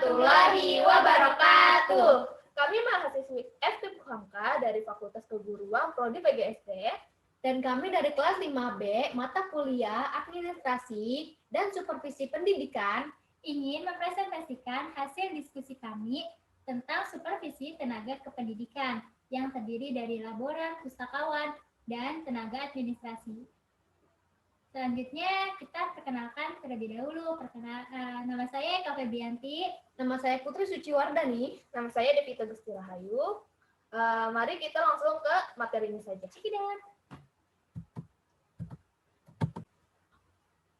warahmatullahi wabarakatuh. Kami mahasiswi FKIP Hamka dari Fakultas Keguruan Prodi PGSD dan kami dari kelas 5B mata kuliah Administrasi dan Supervisi Pendidikan ingin mempresentasikan hasil diskusi kami tentang supervisi tenaga kependidikan yang terdiri dari laboran, pustakawan, dan tenaga administrasi. Selanjutnya kita perkenalkan terlebih dahulu. Nama saya Eka Febrianti. Nama saya Putri Suciwardani. Nama saya Devita Gusti Rahayu. Mari kita langsung ke materi ini saja. Cikidan.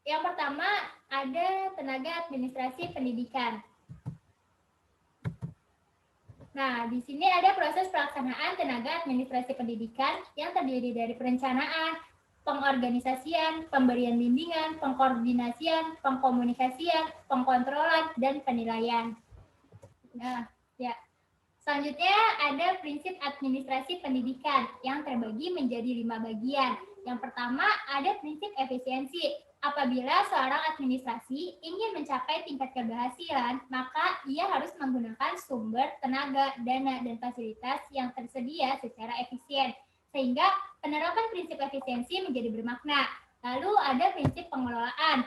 Yang pertama ada tenaga administrasi pendidikan. Nah, di sini ada proses pelaksanaan tenaga administrasi pendidikan yang terdiri dari perencanaan, pengorganisasian, pemberian bimbingan, pengkoordinasian, pengkomunikasian, pengkontrolan, dan penilaian. Nah, ya. Selanjutnya ada prinsip administrasi pendidikan yang terbagi menjadi 5 bagian. Yang pertama ada prinsip efisiensi. Apabila seorang administrasi ingin mencapai tingkat keberhasilan, maka ia harus menggunakan sumber, tenaga, dana, dan fasilitas yang tersedia secara efisien. Sehingga penerapan prinsip efisiensi menjadi bermakna. Lalu ada prinsip pengelolaan.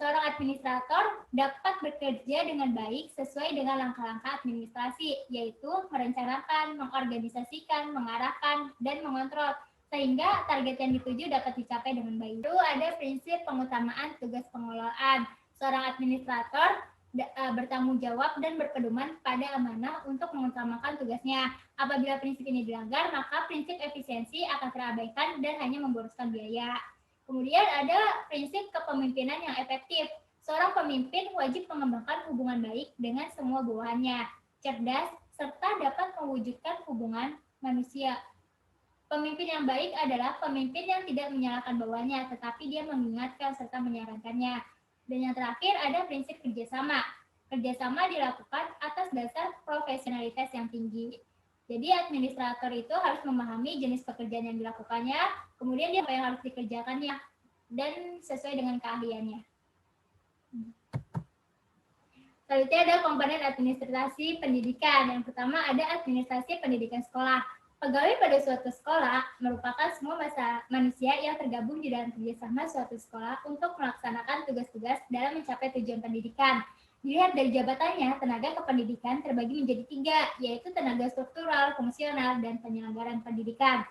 Seorang administrator dapat bekerja dengan baik sesuai dengan langkah-langkah administrasi, yaitu merencanakan, mengorganisasikan, mengarahkan, dan mengontrol, sehingga target yang dituju dapat dicapai dengan baik. Lalu ada prinsip pengutamaan tugas pengelolaan. Seorang administrator bertanggung jawab dan berpedoman pada amanah untuk mengutamakan tugasnya. Apabila prinsip ini dilanggar, maka prinsip efisiensi akan terabaikan dan hanya memboroskan biaya. Kemudian ada prinsip kepemimpinan yang efektif. Seorang pemimpin wajib mengembangkan hubungan baik dengan semua bawahannya, cerdas, serta dapat mewujudkan hubungan manusia. Pemimpin yang baik adalah pemimpin yang tidak menyalahkan bawahannya, tetapi dia mengingatkan serta menyarankannya. Dan yang terakhir ada prinsip kerjasama. Kerjasama dilakukan atas dasar profesionalitas yang tinggi. Jadi administrator itu harus memahami jenis pekerjaan yang dilakukannya, kemudian dia apa yang harus dikerjakannya, dan sesuai dengan keahliannya. Selanjutnya ada komponen administrasi pendidikan. Yang pertama ada administrasi pendidikan sekolah. Pegawai pada suatu sekolah merupakan semua manusia yang tergabung di dalam kerjasama suatu sekolah untuk melaksanakan tugas-tugas dalam mencapai tujuan pendidikan. Dilihat dari jabatannya, tenaga kependidikan terbagi menjadi 3, yaitu tenaga struktural, fungsional, dan penyelenggaraan pendidikan.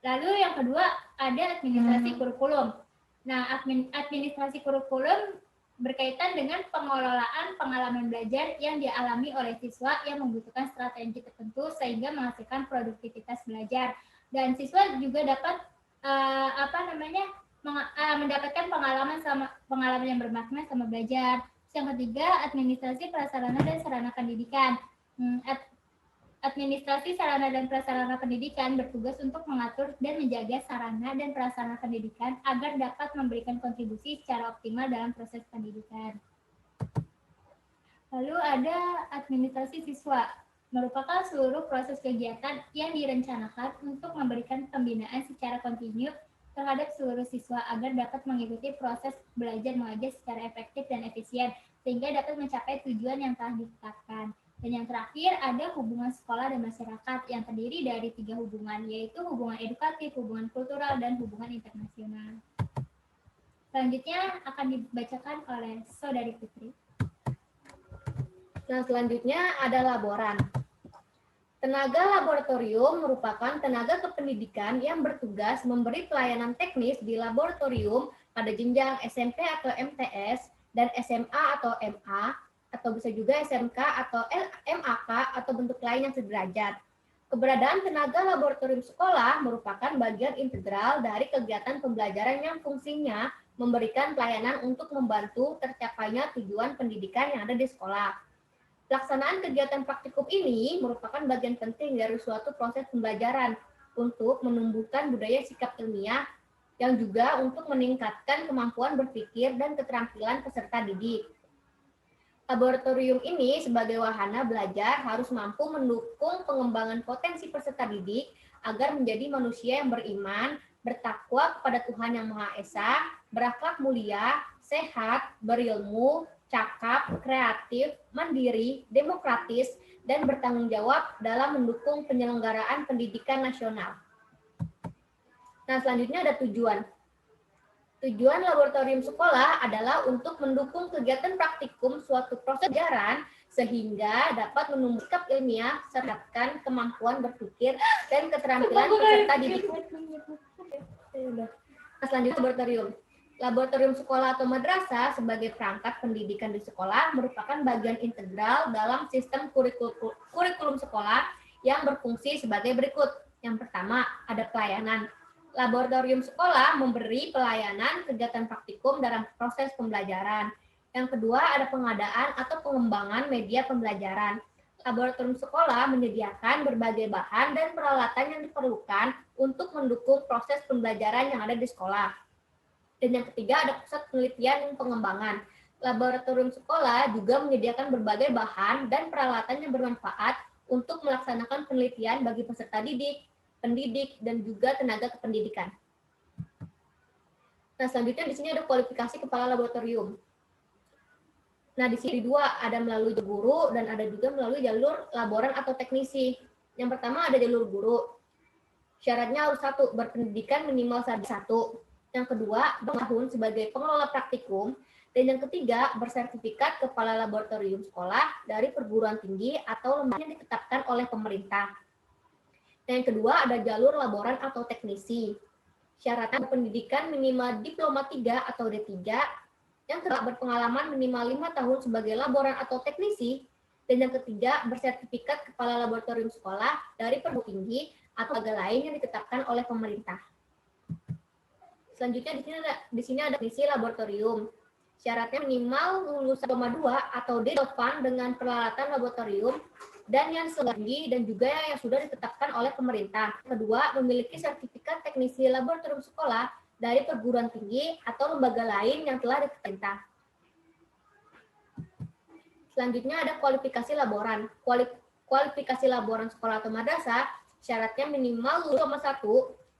Lalu yang kedua, ada administrasi kurikulum. Nah, administrasi kurikulum berkaitan dengan pengelolaan pengalaman belajar yang dialami oleh siswa yang membutuhkan strategi tertentu sehingga menghasilkan produktivitas belajar. Dan siswa juga dapat mendapatkan pengalaman yang bermakna sama belajar. Yang ketiga, administrasi prasarana dan sarana pendidikan. Administrasi sarana dan prasarana pendidikan bertugas untuk mengatur dan menjaga sarana dan prasarana pendidikan agar dapat memberikan kontribusi secara optimal dalam proses pendidikan. Lalu ada administrasi siswa, merupakan seluruh proses kegiatan yang direncanakan untuk memberikan pembinaan secara kontinu terhadap seluruh siswa agar dapat mengikuti proses belajar mengajar secara efektif dan efisien, sehingga dapat mencapai tujuan yang telah ditetapkan. Dan yang terakhir ada hubungan sekolah dan masyarakat yang terdiri dari 3 hubungan, yaitu hubungan edukatif, hubungan kultural, dan hubungan internasional. Selanjutnya akan dibacakan oleh Saudari Putri. Nah, selanjutnya ada laboran. Tenaga laboratorium merupakan tenaga kependidikan yang bertugas memberi pelayanan teknis di laboratorium pada jenjang SMP atau MTS dan SMA atau MA, atau bisa juga SMK atau MAK atau bentuk lain yang sederajat. Keberadaan tenaga laboratorium sekolah merupakan bagian integral dari kegiatan pembelajaran yang fungsinya memberikan pelayanan untuk membantu tercapainya tujuan pendidikan yang ada di sekolah. Pelaksanaan kegiatan praktikum ini merupakan bagian penting dari suatu proses pembelajaran untuk menumbuhkan budaya sikap ilmiah yang juga untuk meningkatkan kemampuan berpikir dan keterampilan peserta didik. Laboratorium ini sebagai wahana belajar harus mampu mendukung pengembangan potensi peserta didik agar menjadi manusia yang beriman, bertakwa kepada Tuhan Yang Maha Esa, berakhlak mulia, sehat, berilmu, cakap, kreatif, mandiri, demokratis, dan bertanggung jawab dalam mendukung penyelenggaraan pendidikan nasional. Nah, selanjutnya ada tujuan. Tujuan laboratorium sekolah adalah untuk mendukung kegiatan praktikum suatu proses pelajaran sehingga dapat menumbuhkan sikap ilmiah serta kemampuan berpikir dan keterampilan peserta didik. Nah, selanjutnya laboratorium. Laboratorium sekolah atau madrasah sebagai perangkat pendidikan di sekolah merupakan bagian integral dalam sistem kurikulum sekolah yang berfungsi sebagai berikut. Yang pertama, ada pelayanan. Laboratorium sekolah memberi pelayanan kegiatan praktikum dalam proses pembelajaran. Yang kedua, ada pengadaan atau pengembangan media pembelajaran. Laboratorium sekolah menyediakan berbagai bahan dan peralatan yang diperlukan untuk mendukung proses pembelajaran yang ada di sekolah. Dan yang ketiga, ada pusat penelitian dan pengembangan. Laboratorium sekolah juga menyediakan berbagai bahan dan peralatan yang bermanfaat untuk melaksanakan penelitian bagi peserta didik, pendidik, dan juga tenaga kependidikan. Nah, selanjutnya di sini ada kualifikasi kepala laboratorium. Nah, di sini dua, ada melalui guru dan ada juga melalui jalur laboran atau teknisi. Yang pertama ada jalur guru. Syaratnya harus 1, berpendidikan minimal S1. Yang kedua, bertahun sebagai pengelola praktikum. Dan yang ketiga, bersertifikat kepala laboratorium sekolah dari perguruan tinggi atau lembaga yang ditetapkan oleh pemerintah. Dan yang kedua ada jalur laboran atau teknisi. Syaratnya pendidikan minimal diploma 3 atau D3. Yang kedua berpengalaman minimal 5 tahun sebagai laboran atau teknisi. Dan yang ketiga bersertifikat kepala laboratorium sekolah dari perguruan tinggi atau lembaga lain yang ditetapkan oleh pemerintah. Selanjutnya di sini ada teknisi laboratorium. Syaratnya minimal lulusan diploma 2 atau D8 dengan peralatan laboratorium dan yang tinggi dan juga yang sudah ditetapkan oleh pemerintah. Kedua, memiliki sertifikat teknisi laboratorium sekolah dari perguruan tinggi atau lembaga lain yang telah ditetapkan. Selanjutnya ada kualifikasi laboran. Kualifikasi laboran sekolah atau madrasah syaratnya minimal lulus S1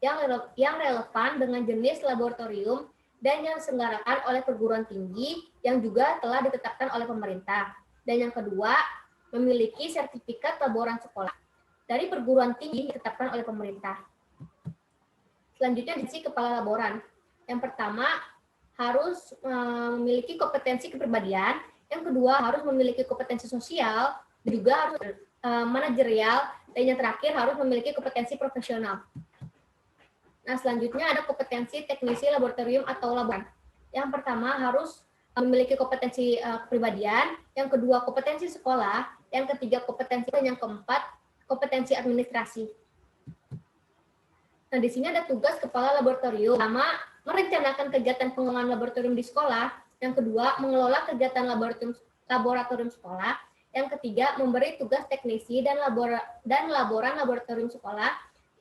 yang relevan dengan jenis laboratorium dan yang diselenggarakan oleh perguruan tinggi yang juga telah ditetapkan oleh pemerintah. Dan yang kedua, memiliki sertifikat laboran sekolah dari perguruan tinggi ditetapkan oleh pemerintah. Selanjutnya diisi kepala laboran. Yang pertama harus memiliki kompetensi kepribadian, yang kedua harus memiliki kompetensi sosial, juga harus manajerial, dan yang terakhir harus memiliki kompetensi profesional. Nah, selanjutnya ada kompetensi teknisi laboratorium atau laboran. Yang pertama harus memiliki kompetensi kepribadian, yang kedua kompetensi sekolah, yang ketiga kompetensi, dan yang keempat kompetensi administrasi. Nah, di sini ada tugas kepala laboratorium. Pertama, merencanakan kegiatan pengembangan laboratorium di sekolah. Yang kedua, mengelola kegiatan laboratorium sekolah. Yang ketiga, memberi tugas teknisi dan laboran laboratorium sekolah.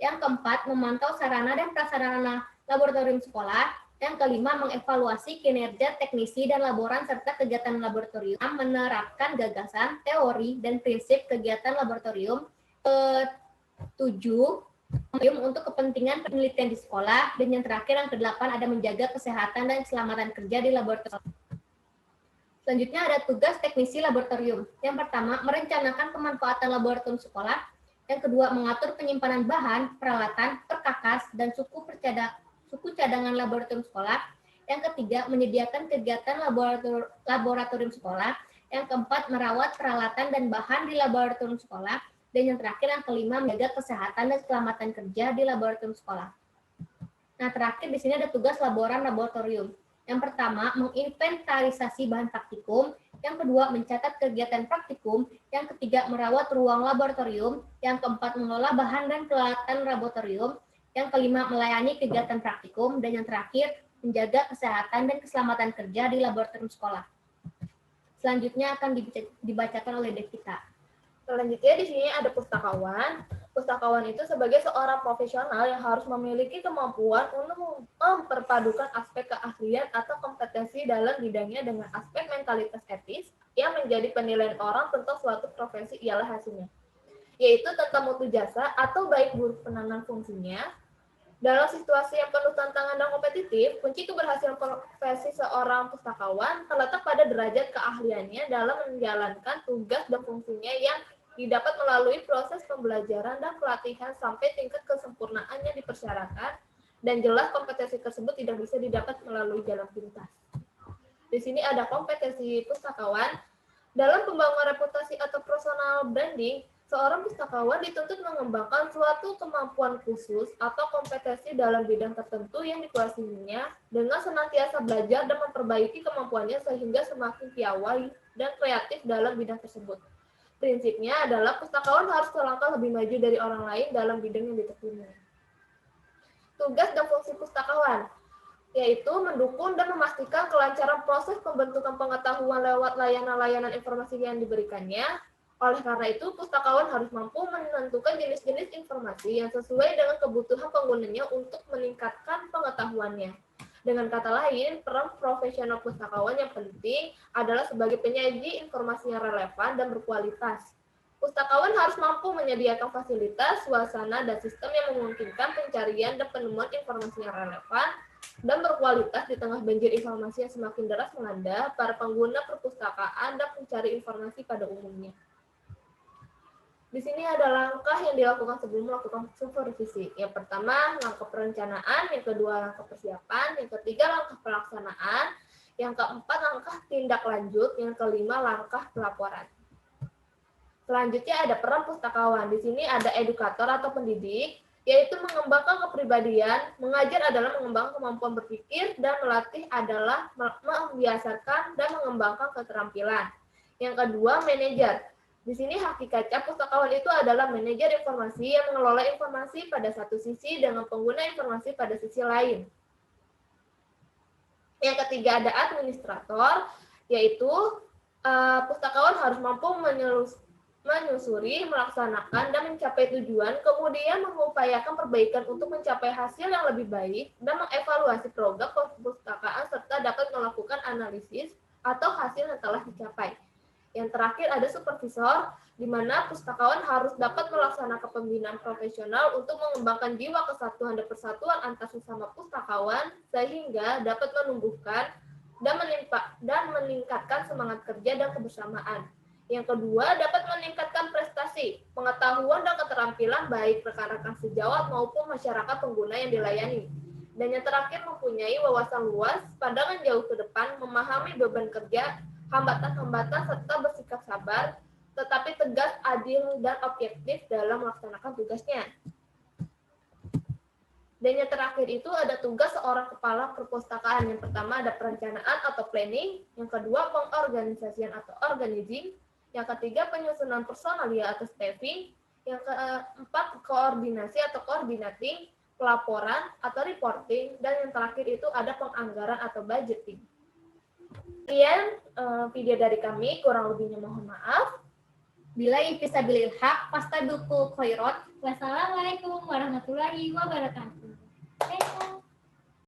Yang keempat, memantau sarana dan prasarana laboratorium sekolah. Yang kelima, mengevaluasi kinerja teknisi dan laboran serta kegiatan laboratorium, menerapkan gagasan, teori, dan prinsip kegiatan laboratorium. Ketujuh, untuk kepentingan penelitian di sekolah. Dan yang terakhir, yang kedelapan, ada menjaga kesehatan dan keselamatan kerja di laboratorium. Selanjutnya ada tugas teknisi laboratorium. Yang pertama, merencanakan pemanfaatan laboratorium sekolah. Yang kedua, mengatur penyimpanan bahan, peralatan, perkakas, dan suku cadangan laboratorium sekolah. Yang ketiga, menyediakan kegiatan laboratorium sekolah. Yang keempat, merawat peralatan dan bahan di laboratorium sekolah. Dan yang terakhir, yang kelima, menjaga kesehatan dan keselamatan kerja di laboratorium sekolah. Nah, terakhir di sini ada tugas laboran laboratorium. Yang pertama, menginventarisasi bahan praktikum. Yang kedua, mencatat kegiatan praktikum. Yang ketiga, merawat ruang laboratorium. Yang keempat, mengelola bahan dan peralatan laboratorium. Yang kelima, melayani kegiatan praktikum. Dan yang terakhir, menjaga kesehatan dan keselamatan kerja di laboratorium sekolah. Selanjutnya akan dibacakan oleh Devita. Selanjutnya di sini ada pustakawan. Pustakawan itu sebagai seorang profesional yang harus memiliki kemampuan untuk memperpadukan aspek keahlian atau kompetensi dalam bidangnya dengan aspek mentalitas etis yang menjadi penilaian orang tentang suatu profesi ialah hasilnya, yaitu tentang mutu jasa atau baik buruk penanganan fungsinya, Dalam situasi yang penuh tantangan dan kompetitif, kunci keberhasilan profesi seorang pustakawan terletak pada derajat keahliannya dalam menjalankan tugas dan fungsinya yang didapat melalui proses pembelajaran dan pelatihan sampai tingkat kesempurnaannya dipersyaratkan, dan jelas kompetensi tersebut tidak bisa didapat melalui jalan pintas. Di sini ada kompetensi pustakawan. Dalam pembangunan reputasi atau personal branding, seorang pustakawan dituntut mengembangkan suatu kemampuan khusus atau kompetensi dalam bidang tertentu yang dikuasainya dengan senantiasa belajar dan memperbaiki kemampuannya sehingga semakin piawai dan kreatif dalam bidang tersebut. Prinsipnya adalah pustakawan harus selangkah lebih maju dari orang lain dalam bidang yang ditekuninya. Tugas dan fungsi pustakawan yaitu mendukung dan memastikan kelancaran proses pembentukan pengetahuan lewat layanan-layanan informasi yang diberikannya. Oleh karena itu, pustakawan harus mampu menentukan jenis-jenis informasi yang sesuai dengan kebutuhan penggunanya untuk meningkatkan pengetahuannya. Dengan kata lain, peran profesional pustakawan yang penting adalah sebagai penyaji informasi yang relevan dan berkualitas. Pustakawan harus mampu menyediakan fasilitas, suasana, dan sistem yang memungkinkan pencarian dan penemuan informasi yang relevan dan berkualitas di tengah banjir informasi yang semakin deras melanda para pengguna perpustakaan dan pencari informasi pada umumnya. Di sini ada langkah yang dilakukan sebelum melakukan supervisi. Yang pertama, langkah perencanaan, yang kedua, langkah persiapan, yang ketiga, langkah pelaksanaan, yang keempat, langkah tindak lanjut, yang kelima, langkah pelaporan. Selanjutnya ada peran pustakawan. Di sini ada edukator atau pendidik, yaitu mengembangkan kepribadian, mengajar adalah mengembangkan kemampuan berpikir, dan melatih adalah membiasakan dan mengembangkan keterampilan. Yang kedua, manajer. Di sini hakikatnya pustakawan itu adalah manajer informasi yang mengelola informasi pada satu sisi dengan pengguna informasi pada sisi lain. Yang ketiga ada administrator, yaitu pustakawan harus mampu menyusuri, melaksanakan, dan mencapai tujuan, kemudian mengupayakan perbaikan untuk mencapai hasil yang lebih baik, dan mengevaluasi program perpustakaan, serta dapat melakukan analisis atau hasil yang telah dicapai. Yang terakhir ada supervisor, di mana pustakawan harus dapat melaksanakan pembinaan profesional untuk mengembangkan jiwa kesatuan dan persatuan antar sesama pustakawan, sehingga dapat menumbuhkan dan meningkatkan semangat kerja dan kebersamaan. Yang kedua, dapat meningkatkan prestasi, pengetahuan, dan keterampilan baik rekan-rekan sejawat maupun masyarakat pengguna yang dilayani. Dan yang terakhir, mempunyai wawasan luas, pandangan jauh ke depan, memahami beban kerja, hambatan-hambatan, serta bersikap sabar, tetapi tegas, adil, dan objektif dalam melaksanakan tugasnya. Dan yang terakhir itu ada tugas seorang kepala perpustakaan. Yang pertama ada perencanaan atau planning, yang kedua pengorganisasian atau organizing, yang ketiga penyusunan personalia atau staffing, yang keempat koordinasi atau coordinating, pelaporan atau reporting, dan yang terakhir itu ada penganggaran atau budgeting. Sekian video dari kami, kurang lebihnya mohon maaf. Bila ifisabilil haq, fastabiqul khairat. Wassalamualaikum warahmatullahi wabarakatuh.